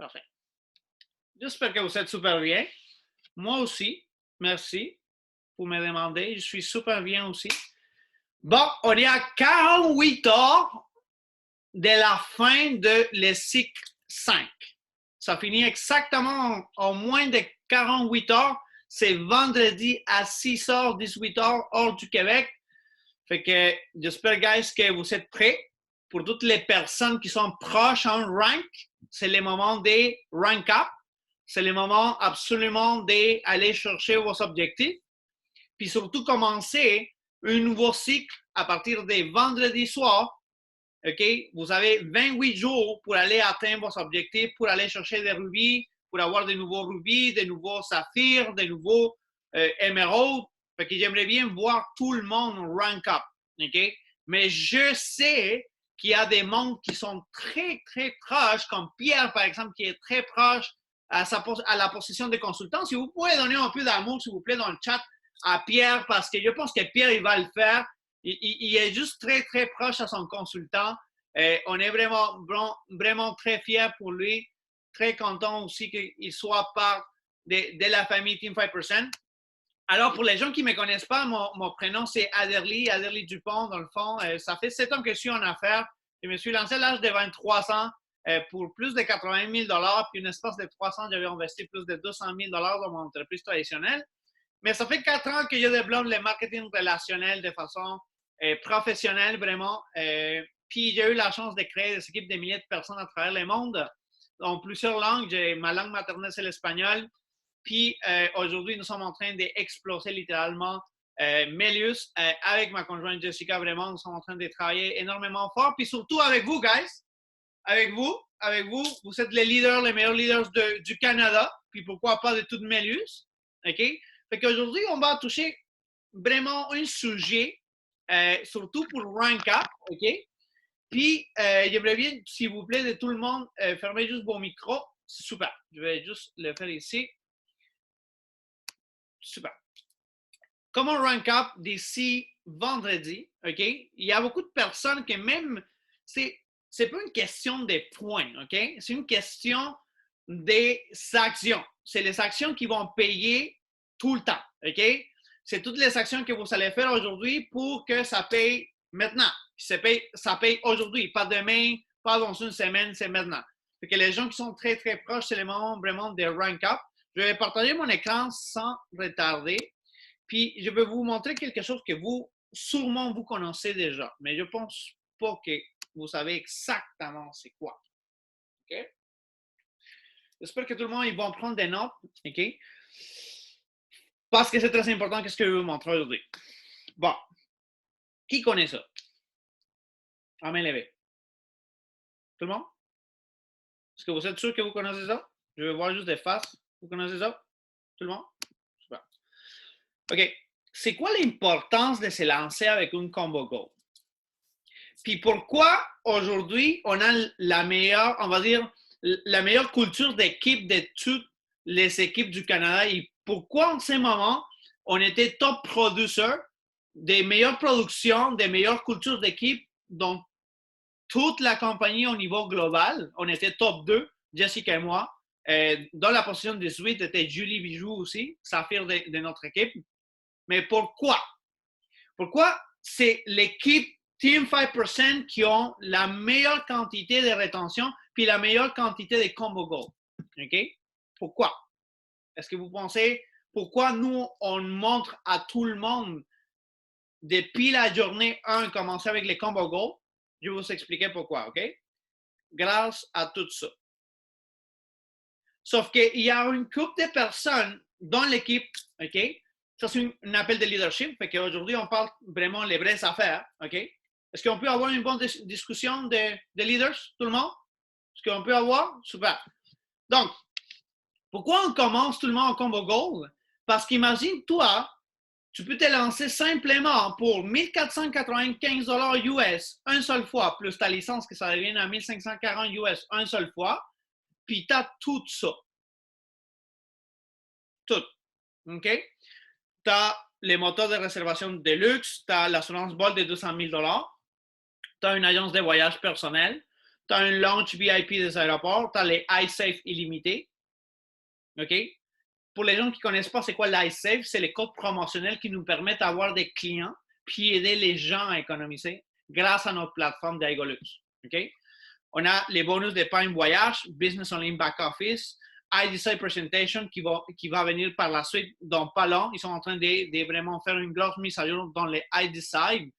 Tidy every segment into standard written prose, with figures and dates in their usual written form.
Parfait. J'espère que vous êtes super bien. Moi aussi, merci pour me demander. Je suis super bien aussi. Bon, on est à 48 heures de la fin de le cycle 5. Ça finit exactement en moins de 48 heures. C'est vendredi à 6 h, 18 h, hors du Québec. Fait que j'espère, guys, que vous êtes prêts. Pour toutes les personnes qui sont proches en rank, c'est le moment de rank up. C'est le moment absolument d'aller chercher vos objectifs. Puis surtout commencer un nouveau cycle à partir de vendredi soir. OK? Vous avez 28 jours pour aller atteindre vos objectifs, pour aller chercher des rubis, pour avoir de nouveaux rubis, de nouveaux saphirs, de nouveaux émeraudes. Fait que j'aimerais bien voir tout le monde rank up. OK? Mais je sais qu'il y a des mondes qui sont très, très proches, comme Pierre, par exemple, qui est très proche à la position de consultant. Si vous pouvez donner un peu d'amour, s'il vous plaît, dans le chat à Pierre, parce que je pense que Pierre, il va le faire. Il est juste très, très proche à son consultant. On est vraiment très fiers pour lui. Très content aussi qu'il soit part de la famille Team 5%. Alors, pour les gens qui ne me connaissent pas, mon prénom, c'est Adderly Dupont, dans le fond. Ça fait 7 ans que je suis en affaires. Je me suis lancé à l'âge de 23 ans pour plus de 80 000 $. Puis, une espace de 3 ans, j'avais investi plus de 200 000 $ dans mon entreprise traditionnelle. Mais ça fait 4 ans que je développe le marketing relationnel de façon professionnelle, vraiment. Puis, j'ai eu la chance de créer des équipes de milliers de personnes à travers le monde, dans plusieurs langues. Ma langue maternelle, c'est l'espagnol. Puis aujourd'hui, nous sommes en train d'exploser littéralement Melius avec ma conjointe Jessica. Vraiment, nous sommes en train de travailler énormément fort. Puis surtout avec vous, guys. Avec vous, vous êtes les leaders, les meilleurs leaders du Canada. Puis pourquoi pas de tout Melius. OK? Fait qu'aujourd'hui, on va toucher vraiment un sujet, surtout pour Rank Up. OK? Puis, j'aimerais bien, s'il vous plaît, de tout le monde, fermez juste vos micros. Super. Je vais juste le faire ici. Super. Comment rank up d'ici vendredi, OK? Il y a beaucoup de personnes qui même, c'est pas une question des points, OK? C'est une question des actions. C'est les actions qui vont payer tout le temps, OK? C'est toutes les actions que vous allez faire aujourd'hui pour que ça paye maintenant. Ça paye aujourd'hui, pas demain, pas dans une semaine, c'est maintenant. Fait que les gens qui sont très, très proches, c'est le moment vraiment de rank up. Je vais partager mon écran sans retarder. Puis, je vais vous montrer quelque chose que sûrement, vous connaissez déjà. Mais je ne pense pas que vous savez exactement c'est quoi. OK? J'espère que tout le monde, ils vont prendre des notes. OK? Parce que c'est très important ce que je vais vous montrer aujourd'hui. Bon. Qui connaît ça? À main levée. Tout le monde? Est-ce que vous êtes sûr que vous connaissez ça? Je vais voir juste des faces. Vous connaissez ça? Tout le monde? Super. OK. C'est quoi l'importance de se lancer avec une combo gold? Puis pourquoi aujourd'hui on a la meilleure, on va dire, la meilleure culture d'équipe de toutes les équipes du Canada et pourquoi en ce moment on était top producer des meilleures productions, des meilleures cultures d'équipe dans toute la compagnie au niveau global. On était top 2, Jessica et moi. Dans la position 18 était Julie Bijoux aussi, saphir de notre équipe. Mais pourquoi? Pourquoi c'est l'équipe Team 5% qui ont la meilleure quantité de rétention puis la meilleure quantité de combo gold. OK? Pourquoi? Est-ce que vous pensez pourquoi nous, on montre à tout le monde depuis la journée 1 commencer avec les combo gold? Je vais vous expliquer pourquoi, OK? Grâce à tout ça. Sauf qu'il y a une couple de personnes dans l'équipe, OK? Ça, c'est un appel de leadership. Fait qu'aujourd'hui, on parle vraiment les vraies affaires, OK? Est-ce qu'on peut avoir une bonne discussion de leaders, tout le monde? Est-ce qu'on peut avoir? Super. Donc, pourquoi on commence tout le monde en combo gold? Parce qu'imagine, toi, tu peux te lancer simplement pour 1495 $ US une seule fois, plus ta licence que ça devient à 1540 US une seule fois, puis tu as tout ça. Tout. OK? Tu as les moteurs de réservation de luxe, tu as l'assurance vol de 200 000 $, tu as une agence de voyage personnelle, tu as un launch VIP des aéroports, tu as les iSafe illimités. OK? Pour les gens qui ne connaissent pas c'est quoi l'iSafe, c'est les codes promotionnels qui nous permettent d'avoir des clients puis aider les gens à économiser grâce à notre plateforme d'Aigolux. OK? On a les bonus d'épargne voyage, Business Online Back Office, iDecide Presentation qui va venir par la suite dans pas long. Ils sont en train de vraiment faire une grosse mise à jour dans les iDecide.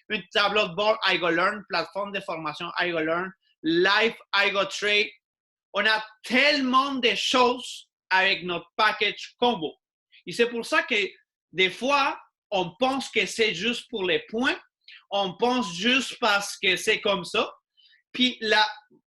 Un tableau de bord iGoLearn, plateforme de formation iGoLearn, Live iGoTrade. On a tellement de choses avec notre package combo. Et c'est pour ça que des fois, on pense que c'est juste pour les points. On pense juste parce que c'est comme ça. Puis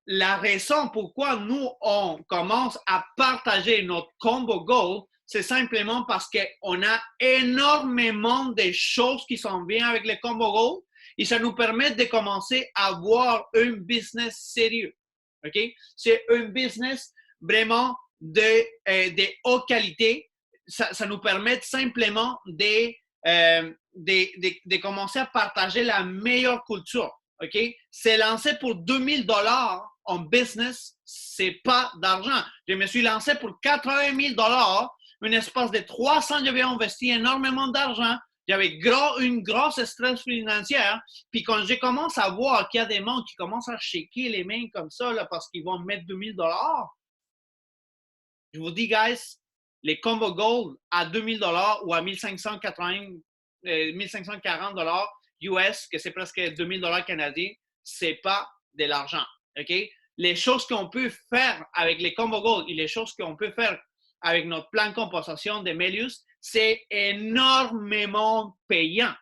la raison pourquoi nous, on commence à partager notre combo goal, c'est simplement parce qu'on a énormément de choses qui s'en viennent avec le combo goal et ça nous permet de commencer à avoir un business sérieux. OK? C'est un business vraiment de haute qualité. Ça nous permet simplement de commencer à partager la meilleure culture. OK? C'est lancé pour 2000 $ en business, c'est pas d'argent. Je me suis lancé pour 80 000 $, un espace de 3 ans, j'avais investi énormément d'argent. J'avais une grosse stress financière. Puis quand je commence à voir qu'il y a des gens qui commencent à shaker les mains comme ça là, parce qu'ils vont mettre 2000 $, je vous dis, guys, les combo gold à 2000 $ ou à 1540 $ US, que c'est presque 2000 $ canadiens, c'est pas de l'argent. OK? Les choses qu'on peut faire avec les combo gold et les choses qu'on peut faire avec notre plan de compensation de Melius, c'est énormément payant.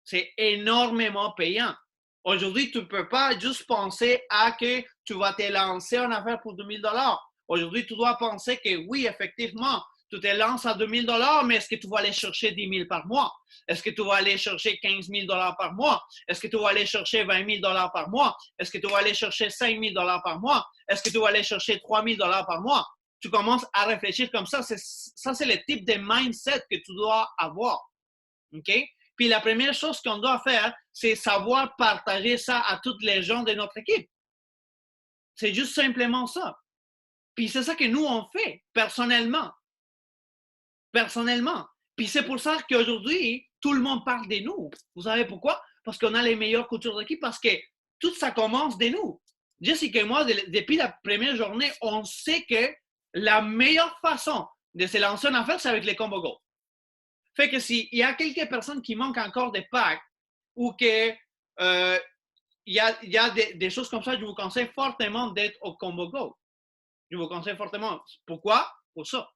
C'est énormément payant. Aujourd'hui, tu ne peux pas juste penser à que tu vas te lancer en affaire pour 2000 $. Aujourd'hui, tu dois penser que oui, effectivement, tu te lances à 2000 $, mais est-ce que tu vas aller chercher 10 000 par mois? Est-ce que tu vas aller chercher 15 000 $ par mois? Est-ce que tu vas aller chercher 20 000 $ par mois? Est-ce que tu vas aller chercher 5 000 $ par mois? Est-ce que tu vas aller chercher 3 000 $ par mois? Tu commences à réfléchir comme ça. Ça, c'est le type de mindset que tu dois avoir. OK? Puis la première chose qu'on doit faire, c'est savoir partager ça à toutes les gens de notre équipe. C'est juste simplement ça. Puis c'est ça que nous, on fait personnellement. Personnellement. Puis c'est pour ça qu'aujourd'hui, tout le monde parle de nous. Vous savez pourquoi? Parce qu'on a les meilleures cultures d'équipe, parce que tout ça commence de nous. Jessica et moi, depuis la première journée, on sait que la meilleure façon de se lancer en affaires, c'est avec les combo gold. Fait que s'il y a quelques personnes qui manquent encore des packs ou que il y a des choses comme ça, je vous conseille fortement d'être au combo gold. Je vous conseille fortement. Pourquoi? Pour ça.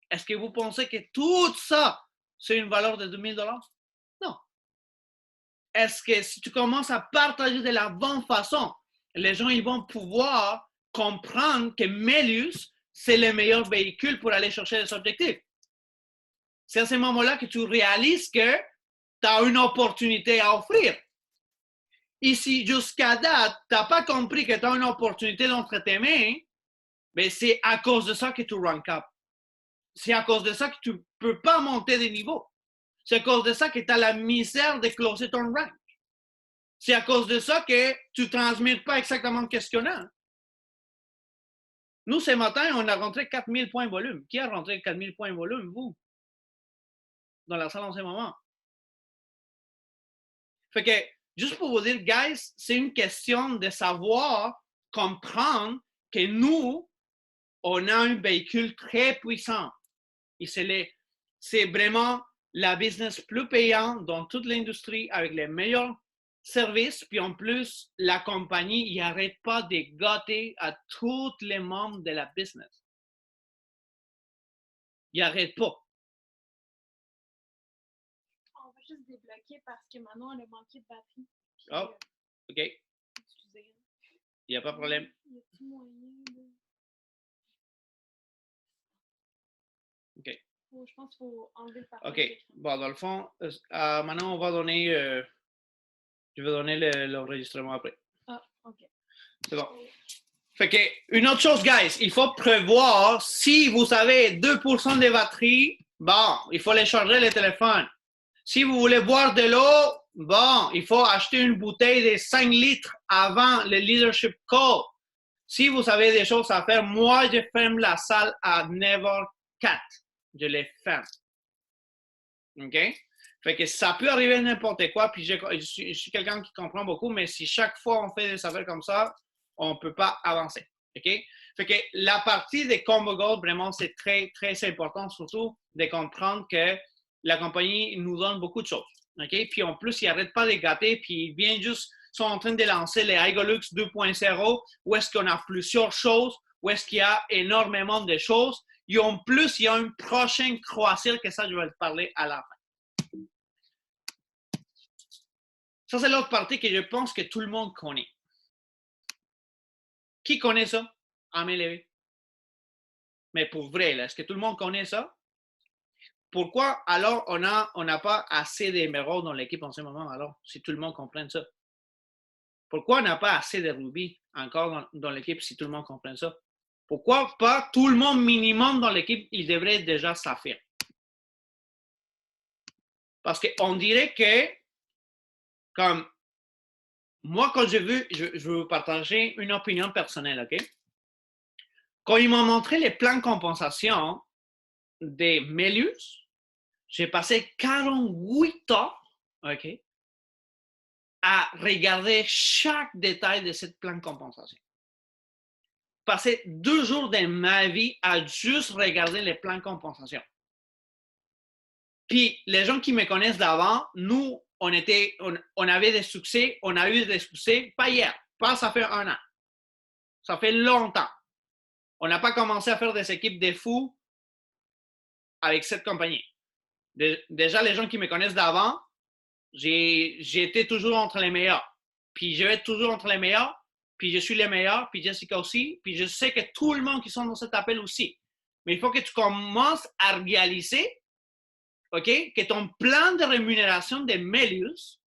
Est-ce que vous pensez que tout ça, c'est une valeur de 2000 $? Non. Est-ce que si tu commences à partager de la bonne façon, les gens ils vont pouvoir comprendre que Melius, c'est le meilleur véhicule pour aller chercher les objectifs? C'est à ce moment-là que tu réalises que tu as une opportunité à offrir. Et si jusqu'à date, tu n'as pas compris que tu as une opportunité d'entre tes mains, mais c'est à cause de ça que tu rank up. C'est à cause de ça que tu ne peux pas monter de niveau. C'est à cause de ça que tu as la misère de closer ton rank. C'est à cause de ça que tu ne transmets pas exactement ce qu'on a. Nous, ce matin, on a rentré 4000 points volume. Qui a rentré 4000 points volume, vous? Dans la salle en ce moment. Fait que, juste pour vous dire, guys, c'est une question de savoir, comprendre que nous, on a un véhicule très puissant. Et c'est vraiment la business plus payante dans toute l'industrie avec les meilleurs services. Puis en plus, la compagnie n'arrête pas de gâter à tous les membres de la business. Il n'arrête pas. On va juste débloquer parce que Manon, elle a manqué de batterie. Puis, oh, OK. Excusez. Il n'y a pas de problème. Y a-t-il moyen de... OK. Je pense qu'il faut enlever le partage. OK. Bon, dans le fond, maintenant, on va donner... je vais donner l'enregistrement après. Ah, OK. C'est bon. Fait que, une autre chose, guys, il faut prévoir, si vous avez 2% de batterie, bon, il faut aller charger le téléphone. Si vous voulez boire de l'eau, Bon, il faut acheter une bouteille de 5 litres avant le leadership call. Si vous avez des choses à faire, moi, je ferme la salle à 9h04. Je les ferme. OK? Fait que ça peut arriver n'importe quoi, puis je suis quelqu'un qui comprend beaucoup, mais si chaque fois on fait des affaires comme ça, on ne peut pas avancer. OK? Fait que la partie des combo goals, vraiment, c'est très, très important, surtout de comprendre que la compagnie nous donne beaucoup de choses. OK? Puis en plus, ils n'arrêtent pas de gâter, puis ils viennent juste, sont en train de lancer les Igolux 2.0, où est-ce qu'on a plusieurs choses, où est-ce qu'il y a énormément de choses. Et en plus, il y a une prochaine croisière, que ça, je vais te parler à la fin. Ça, c'est l'autre partie que je pense que tout le monde connaît. Qui connaît ça? À main levée. Mais pour vrai, est-ce que tout le monde connaît ça? Pourquoi alors on n'a pas assez d'émeraudes dans l'équipe en ce moment, alors, si tout le monde comprend ça? Pourquoi on n'a pas assez de rubis encore dans l'équipe si tout le monde comprend ça? Pourquoi pas tout le monde minimum dans l'équipe, il devrait déjà saphir? Parce qu'on dirait que, comme moi, quand j'ai vu, je vais vous partager une opinion personnelle, OK? Quand ils m'ont montré les plans de compensation des Melius, j'ai passé 48 heures, OK, à regarder chaque détail de cette plan de compensation. Passé 2 jours de ma vie à juste regarder les plans de compensation. Puis, les gens qui me connaissent d'avant, nous, on avait des succès, on a eu des succès, pas hier, pas ça fait 1 an. Ça fait longtemps. On n'a pas commencé à faire des équipes de fous avec cette compagnie. Déjà, les gens qui me connaissent d'avant, j'ai été toujours entre les meilleurs. Puis je vais être toujours entre les meilleurs. Puis je suis le meilleur. Puis Jessica aussi. Puis je sais que tout le monde qui sont dans cet appel aussi. Mais il faut que tu commences à réaliser, OK, que ton plan de rémunération des Melius,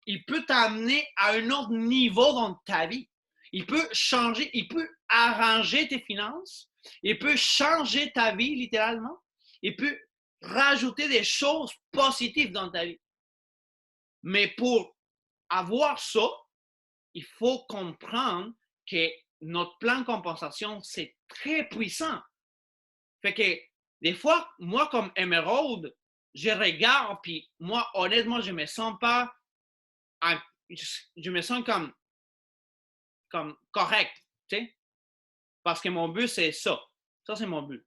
il peut t'amener à un autre niveau dans ta vie. Il peut changer, il peut arranger tes finances. Il peut changer ta vie, littéralement. Il peut rajouter des choses positives dans ta vie. Mais pour avoir ça, il faut comprendre que notre plan de compensation, c'est très puissant. Fait que des fois, moi, comme émeraude, je regarde, puis moi, honnêtement, je me sens pas, je me sens comme correct, tu sais, parce que mon but, c'est ça. Ça, c'est mon but.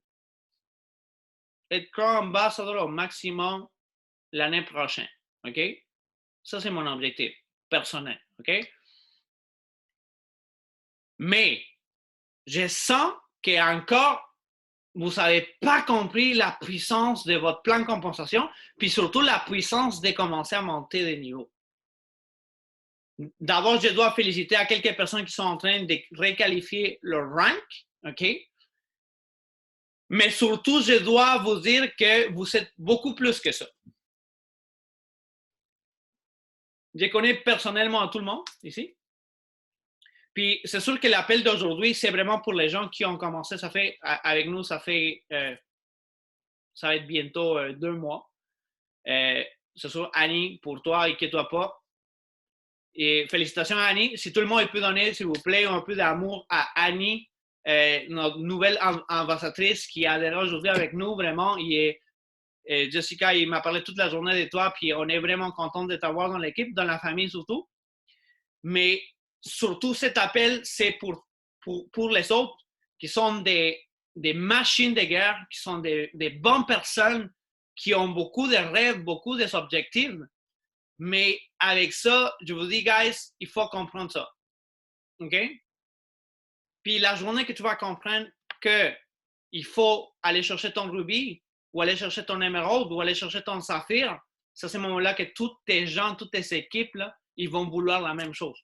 Être Crown Ambassador au maximum l'année prochaine, OK? Ça, c'est mon objectif personnel, OK? Mais je sens qu'encore, vous n'avez pas compris la puissance de votre plan de compensation, puis surtout la puissance de commencer à monter de niveau. D'abord, je dois féliciter à quelques personnes qui sont en train de requalifier leur rank, OK? Mais surtout, je dois vous dire que vous êtes beaucoup plus que ça. Je connais personnellement tout le monde ici. Puis c'est sûr que l'appel d'aujourd'hui, c'est vraiment pour les gens qui ont commencé, ça fait, avec nous, ça va être bientôt 2 mois. C'est sûr, Annie, pour toi, inquiète-toi pas. Et félicitations à Annie. Si tout le monde peut donner, s'il vous plaît, un peu d'amour à Annie, notre nouvelle ambassadrice qui a adhéré aujourd'hui avec nous, vraiment. Jessica, il m'a parlé toute la journée de toi, puis on est vraiment content de t'avoir dans l'équipe, dans la famille surtout. Mais surtout, cet appel, c'est pour les autres qui sont des machines de guerre, qui sont des bonnes personnes, qui ont beaucoup de rêves, beaucoup d'objectifs. Mais avec ça, je vous dis, guys, il faut comprendre ça. OK? Puis la journée que tu vas comprendre qu'il faut aller chercher ton rubis, ou aller chercher ton émeraude, ou aller chercher ton saphir, c'est ce moment-là que tous tes gens, toutes tes équipes, là, ils vont vouloir la même chose.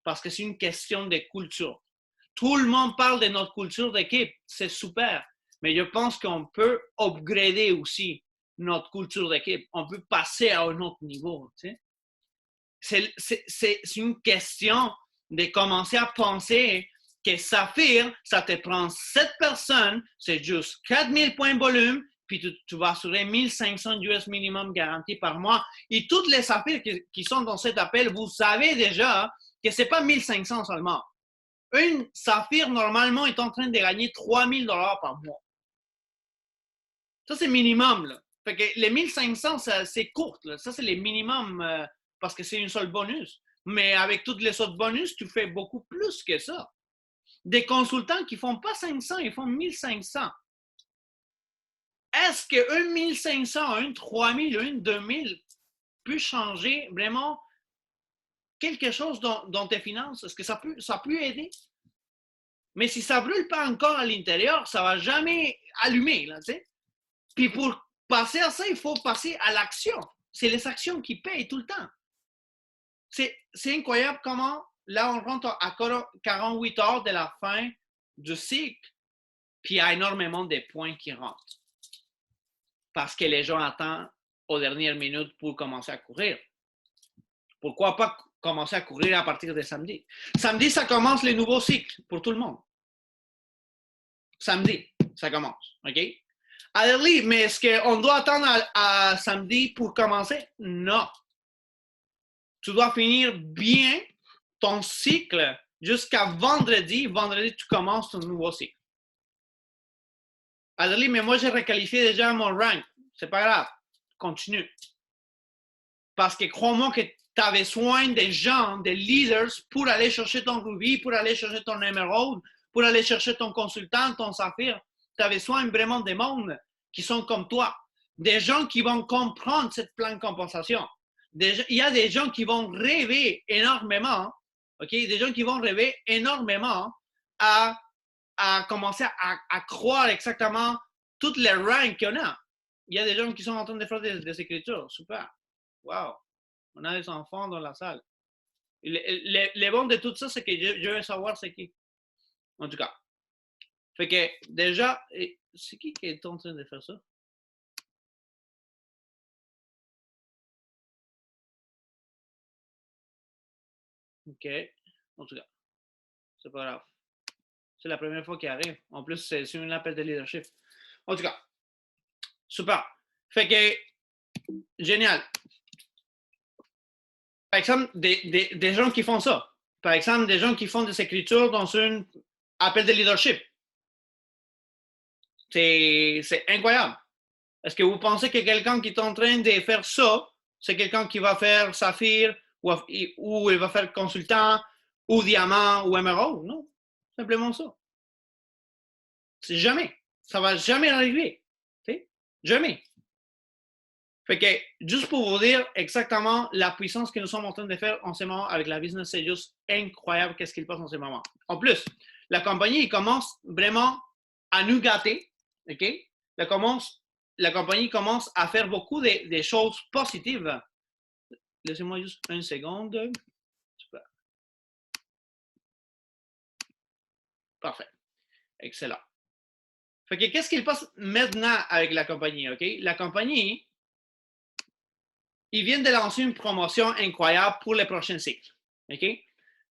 Parce que c'est une question de culture. Tout le monde parle de notre culture d'équipe, c'est super. Mais je pense qu'on peut upgrader aussi notre culture d'équipe. On peut passer à un autre niveau. Tu sais? C'est une question de commencer à penser que Saphir, ça te prend 7 personnes, c'est juste 4000 points de volume, puis tu vas assurer 1500 US minimum garanti par mois. Et toutes les saphirs qui sont dans cet appel, vous savez déjà que ce n'est pas 1500 seulement. Une saphir, normalement, est en train de gagner 3000 $ par mois. Ça, c'est minimum. Là. Fait que les 1500, c'est court. Là. Ça, c'est les minimums parce que c'est une seule bonus. Mais avec toutes les autres bonus, tu fais beaucoup plus que ça. Des consultants qui ne font pas 500, ils font 1500. Est-ce qu'un 1500, un 3000, un 2000 peut changer vraiment quelque chose dans tes finances? Est-ce que ça peut aider? Mais si ça ne brûle pas encore à l'intérieur, ça ne va jamais allumer. Là, tu sais? Puis pour passer à ça, il faut passer à l'action. C'est les actions qui payent tout le temps. C'est incroyable comment, là, on rentre à 48 heures de la fin du cycle, puis il y a énormément de points qui rentrent. Parce que les gens attendent aux dernières minutes pour commencer à courir. Pourquoi pas commencer à courir à partir de samedi? Samedi, ça commence le nouveau cycle pour tout le monde. Samedi, ça commence. OK? Allez, mais est-ce qu'on doit attendre à samedi pour commencer? Non. Tu dois finir bien ton cycle jusqu'à vendredi. Vendredi, tu commences ton nouveau cycle. Allez, mais moi, j'ai requalifié déjà mon rank. C'est pas grave. Continue. Parce que crois-moi que tu avais besoin des gens, des leaders pour aller chercher ton rubis, pour aller chercher ton émeraude, pour aller chercher ton consultant, ton saphir. Tu avais besoin vraiment des mondes qui sont comme toi. Des gens qui vont comprendre cette plan de compensation. Il y a des gens qui vont rêver énormément, OK? Des gens qui vont rêver énormément à commencer à croire exactement toutes les ranks qu'on a. Il y a des gens qui sont en train de faire des écritures. Super. Wow. On a des enfants dans la salle. Le bon de tout ça, c'est que je veux savoir c'est qui. En tout cas. Fait que déjà, c'est qui est en train de faire ça? OK. En tout cas, c'est pas grave. C'est la première fois qu'il arrive. En plus, c'est un appel de leadership. En tout cas, super. Fait que, génial. Par exemple, des gens qui font ça. Par exemple, des gens qui font des écritures dans un appel de leadership. C'est incroyable. Est-ce que vous pensez que quelqu'un qui est en train de faire ça, c'est quelqu'un qui va faire saphir ou il va faire consultant ou diamant ou émeraude? Non, simplement ça. C'est jamais. Ça va jamais arriver. T'sais? Jamais. Fait que, juste pour vous dire exactement la puissance que nous sommes en train de faire en ce moment avec la business, c'est juste incroyable qu'est-ce qu'il passe en ce moment. En plus, la compagnie commence vraiment à nous gâter. OK? La compagnie commence à faire beaucoup de choses positives. Laissez-moi juste une seconde. Super. Parfait. Excellent. Fait que qu'est-ce qu'il passe maintenant avec la compagnie? OK? La compagnie, ils viennent de lancer une promotion incroyable pour les prochains cycles. OK?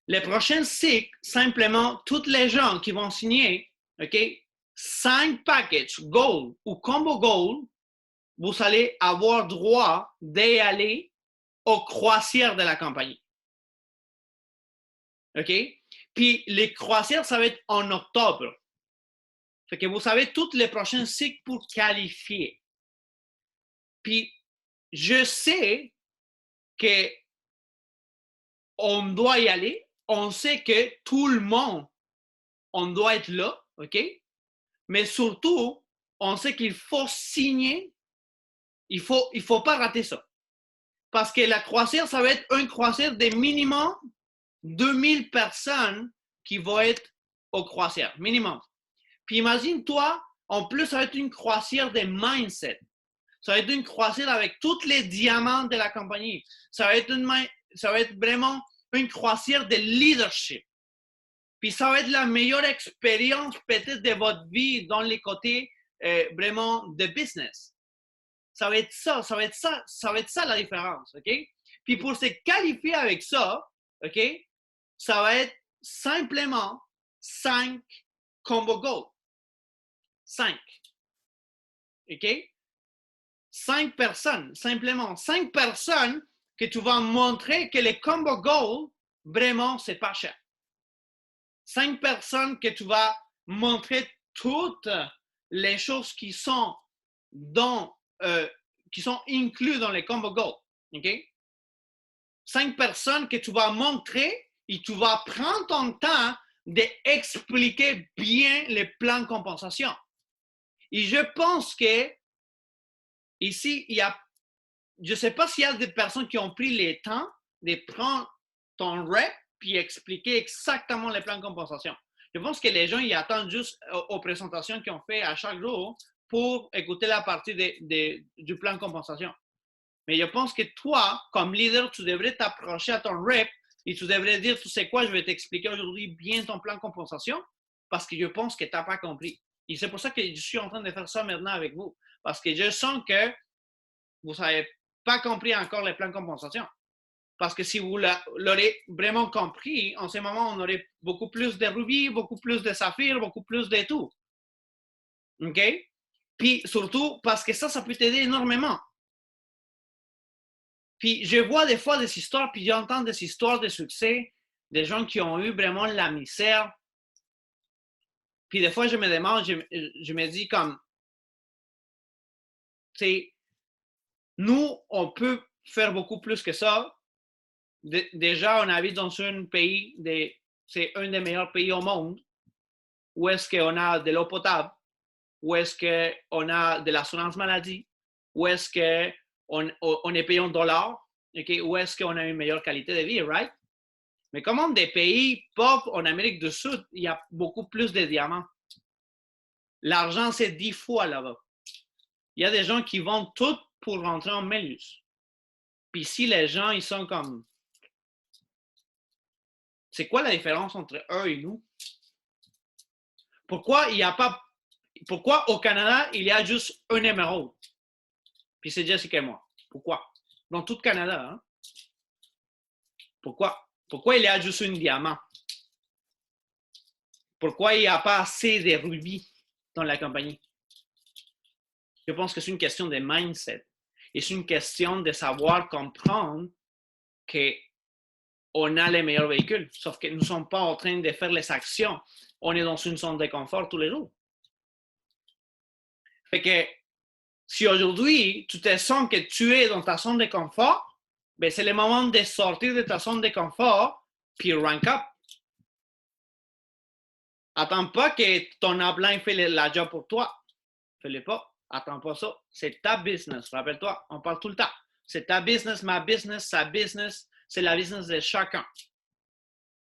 Les prochains cycles, simplement, toutes les gens qui vont signer, OK, 5 packages Gold ou Combo Gold, vous allez avoir droit d'aller aux croisières de la compagnie. OK? Puis les croisières, ça va être en octobre. Fait que vous savez tous les prochains cycles pour qualifier. Puis je sais que on doit y aller. On sait que tout le monde, on doit être là, OK? Mais surtout, on sait qu'il faut signer. Il faut pas rater ça. Parce que la croisière, ça va être une croisière de minimum 2000 personnes qui vont être aux croisières, minimum. Puis imagine-toi, en plus, ça va être une croisière de mindset. Ça va être une croisière avec tous les diamants de la compagnie. Ça va être vraiment une croisière de leadership. Puis ça va être la meilleure expérience peut-être de votre vie dans les côtés vraiment de business. Ça va être ça la différence, OK? Puis pour se qualifier avec ça, OK, ça va être simplement 5 combo gold. 5. OK? 5 personnes, simplement 5 personnes que tu vas montrer que les combo gold, vraiment, c'est pas cher. 5 personnes que tu vas montrer toutes les choses qui sont incluses dans les combo gold. OK? 5 personnes que tu vas montrer et tu vas prendre ton temps d'expliquer bien les plans de compensation. Et je pense que ici, je ne sais pas s'il y a des personnes qui ont pris le temps de prendre ton rep puis expliquer exactement les plans de compensation. Je pense que les gens ils attendent juste aux présentations qu'ils ont fait à chaque jour pour écouter la partie du plan de compensation. Mais je pense que toi, comme leader, tu devrais t'approcher à ton rep et tu devrais dire, tu sais quoi, je vais t'expliquer aujourd'hui bien ton plan de compensation parce que je pense que tu n'as pas compris. Et c'est pour ça que je suis en train de faire ça maintenant avec vous. Parce que je sens que vous n'avez pas compris encore les plans de compensation. Parce que si vous l'aurez vraiment compris, en ce moment, on aurait beaucoup plus de rubis, beaucoup plus de saphirs, beaucoup plus de tout. OK? Puis surtout, parce que ça peut t'aider énormément. Puis je vois des fois des histoires, puis j'entends des histoires de succès, des gens qui ont eu vraiment la misère. Puis des fois, je me demande, je me dis comme, tu sais, nous, on peut faire beaucoup plus que ça. Déjà, on habite dans un pays, c'est un des meilleurs pays au monde, où est-ce qu'on a de l'eau potable, où est-ce qu'on a de l'assurance maladie, où est-ce qu'on est payé en dollars, okay? Où est-ce qu'on a une meilleure qualité de vie, right? Mais comme des pays pauvres en Amérique du Sud, il y a beaucoup plus de diamants. L'argent, c'est 10 fois là-bas. Il y a des gens qui vendent tout pour rentrer en Melius. Puis si les gens, ils sont comme... C'est quoi la différence entre eux et nous? Pourquoi au Canada, il y a juste un émeraude? Puis c'est Jessica et moi. Pourquoi? Dans tout le Canada, hein? Pourquoi? Pourquoi il y a juste un diamant? Pourquoi il n'y a pas assez de rubis dans la compagnie? Je pense que c'est une question de mindset. Et c'est une question de savoir comprendre qu'on a les meilleurs véhicules. Sauf que nous ne sommes pas en train de faire les actions. On est dans une zone de confort tous les jours. Fait que si aujourd'hui, tu te sens que tu es dans ta zone de confort, ben c'est le moment de sortir de ta zone de confort puis rank up. Attends pas que ton upline fait la job pour toi. Fais-le pas. Attends pas ça. C'est ta business. Rappelle-toi, on parle tout le temps. C'est ta business, ma business, sa business. C'est la business de chacun.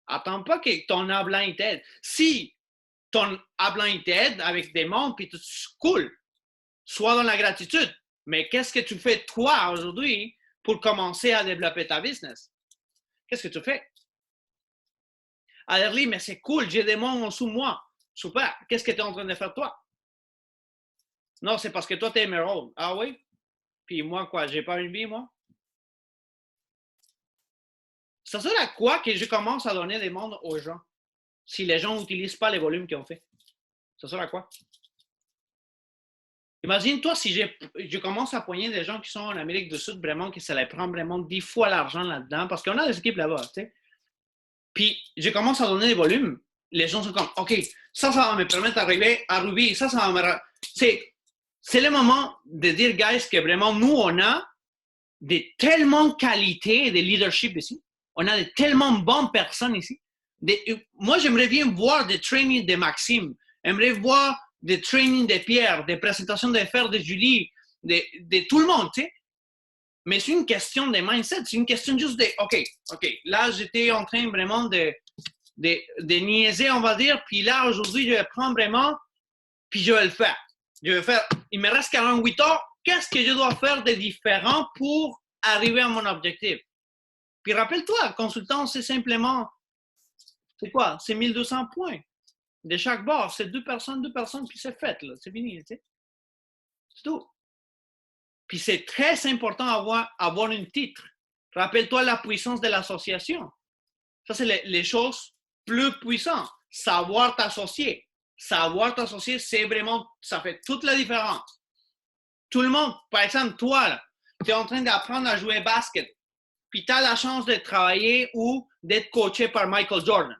Attends pas que ton upline t'aide. Si ton upline t'aide avec des mondes, puis tout cool, sois dans la gratitude. Mais qu'est-ce que tu fais toi aujourd'hui pour commencer à développer ta business? Qu'est-ce que tu fais? Adderly, mais c'est cool, j'ai des mondes en dessous de moi. Super. Qu'est-ce que tu es en train de faire toi? Non, c'est parce que toi, tu es émeraude. Ah oui? Puis moi, quoi? J'ai pas une vie, moi? Ça sert à quoi que je commence à donner des mondes aux gens si les gens n'utilisent pas les volumes qu'ils ont fait? Ça sert à quoi? Imagine-toi si je commence à poigner des gens qui sont en Amérique du Sud, vraiment, que ça les prend vraiment 10 fois l'argent là-dedans, parce qu'on a des équipes là-bas, tu sais. Puis je commence à donner des volumes. Les gens sont comme, OK, ça va me permettre d'arriver à Ruby, ça va me... C'est le moment de dire, guys, que vraiment, nous, on a tellement de qualité de leadership ici. On a de tellement bonnes personnes ici. Moi, j'aimerais bien voir des trainings de Maxime. J'aimerais voir des trainings de Pierre, des présentations de Fer, de Julie, de tout le monde, tu sais. Mais c'est une question de mindset. C'est une question juste de, OK, là, j'étais en train vraiment de niaiser, on va dire. Puis là, aujourd'hui, je vais prendre vraiment, puis je vais le faire. Il me reste 48 heures. Qu'est-ce que je dois faire de différent pour arriver à mon objectif? Puis rappelle-toi, consultant, c'est simplement, c'est quoi? C'est 1200 points. De chaque bord, c'est deux personnes, puis c'est fait, là. C'est fini, tu sais. C'est tout. Puis c'est très important d'avoir un titre. Rappelle-toi la puissance de l'association. Ça, c'est les choses plus puissantes. Savoir t'associer. Savoir t'associer, c'est vraiment, ça fait toute la différence. Tout le monde, par exemple, toi, tu es en train d'apprendre à jouer basket, puis tu as la chance de travailler ou d'être coaché par Michael Jordan.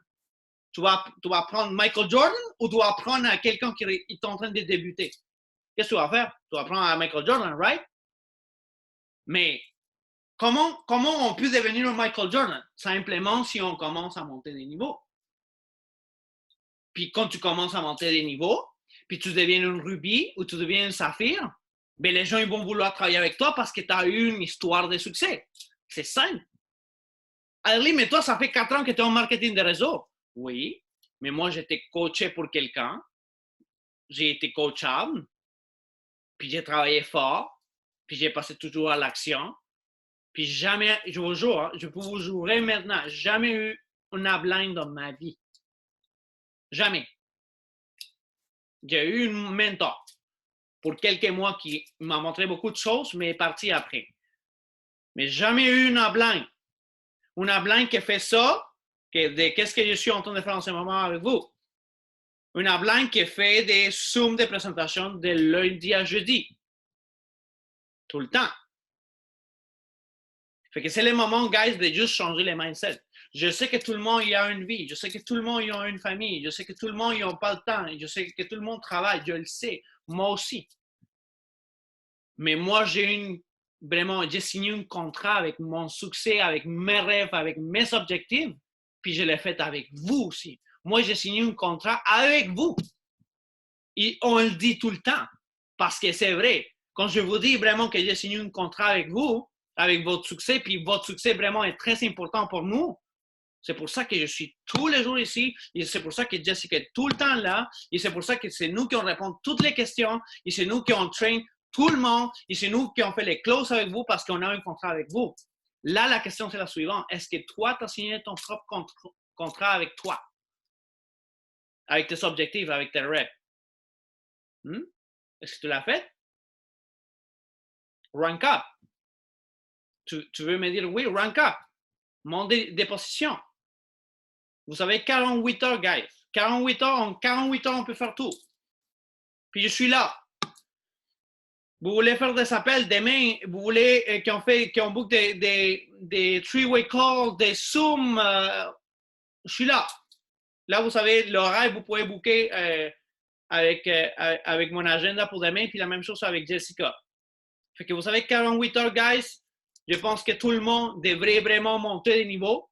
Tu vas prendre Michael Jordan ou tu vas prendre à quelqu'un qui est en train de débuter? Qu'est-ce que tu vas faire? Tu vas prendre à Michael Jordan, right? Mais comment on peut devenir un Michael Jordan? Simplement si on commence à monter des niveaux. Puis quand tu commences à monter des niveaux, puis tu deviens une rubis ou tu deviens un saphir, ben les gens ils vont vouloir travailler avec toi parce que tu as eu une histoire de succès. C'est simple. Ali, mais toi, ça fait 4 ans que tu es en marketing de réseau. Oui, mais moi, j'étais coaché pour quelqu'un. J'ai été coachable. Puis j'ai travaillé fort. Puis j'ai passé toujours à l'action. Puis jamais, je vous jure, hein, je peux vous jurer maintenant, jamais eu une upline dans ma vie. Jamais. J'ai eu une mentor pour quelques mois qui m'a montré beaucoup de choses, mais est parti après. Mais jamais eu une upline. Une upline qui fait ça, qu'est-ce que je suis en train de faire en ce moment avec vous. Une upline qui fait des zooms de présentation de lundi à jeudi. Tout le temps. Fait que c'est le moment, guys, de juste changer les mindsets. Je sais que tout le monde y a une vie. Je sais que tout le monde y a une famille. Je sais que tout le monde n'a pas le temps. Je sais que tout le monde travaille. Je le sais. Moi aussi. Mais moi, j'ai signé un contrat avec mon succès, avec mes rêves, avec mes objectifs. Puis je l'ai fait avec vous aussi. Moi, j'ai signé un contrat avec vous. Et on le dit tout le temps. Parce que c'est vrai. Quand je vous dis vraiment que j'ai signé un contrat avec vous, avec votre succès, puis votre succès vraiment est très important pour nous, c'est pour ça que je suis tous les jours ici, et c'est pour ça que Jessica est tout le temps là, et c'est pour ça que c'est nous qui on répond toutes les questions, et c'est nous qui on train tout le monde, et c'est nous qui on fait les closes avec vous parce qu'on a un contrat avec vous. Là, la question, c'est la suivante. Est-ce que toi, tu as signé ton propre contrat avec toi? Avec tes objectifs, avec tes rêves? Est-ce que tu l'as fait? Rank up. Tu veux me dire oui, rank up. Monte des positions. Vous avez 48 heures, guys. 48 heures, en 48 heures, on peut faire tout. Puis je suis là. Vous voulez faire des appels demain, vous voulez qu'on book des three-way calls, des Zoom, je suis là. Là, vous savez, l'horaire, vous pouvez booker avec mon agenda pour demain, puis la même chose avec Jessica. Fait que vous savez, 48 heures, guys, je pense que tout le monde devrait vraiment monter des niveaux.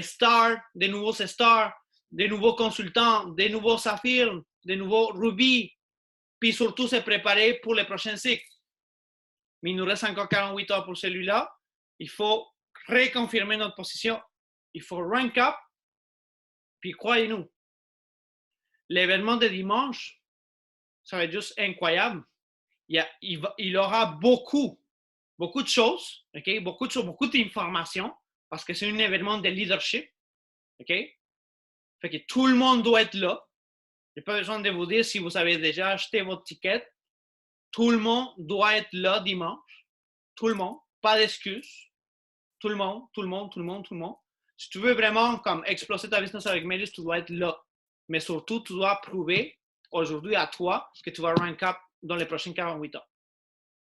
Star, des nouveaux stars, des nouveaux consultants, des nouveaux saphirs, des nouveaux rubis, puis surtout se préparer pour les prochains cycles. Mais il nous reste encore 48 heures pour celui-là. Il faut reconfirmer notre position. Il faut rank up, puis croyez-nous, l'événement de dimanche, ça va être juste incroyable. Il aura beaucoup de choses, okay? Beaucoup d'informations, parce que c'est un événement de leadership. Okay? Fait que tout le monde doit être là. Je n'ai pas besoin de vous dire si vous avez déjà acheté votre ticket. Tout le monde doit être là dimanche. Tout le monde. Pas d'excuses. Tout le monde, tout le monde, tout le monde, tout le monde. Si tu veux vraiment comme exploser ta business avec Melis, tu dois être là. Mais surtout, tu dois prouver aujourd'hui à toi que tu vas rank up dans les prochaines 48 heures.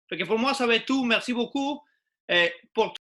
Fait que pour moi, ça va être tout. Merci beaucoup pour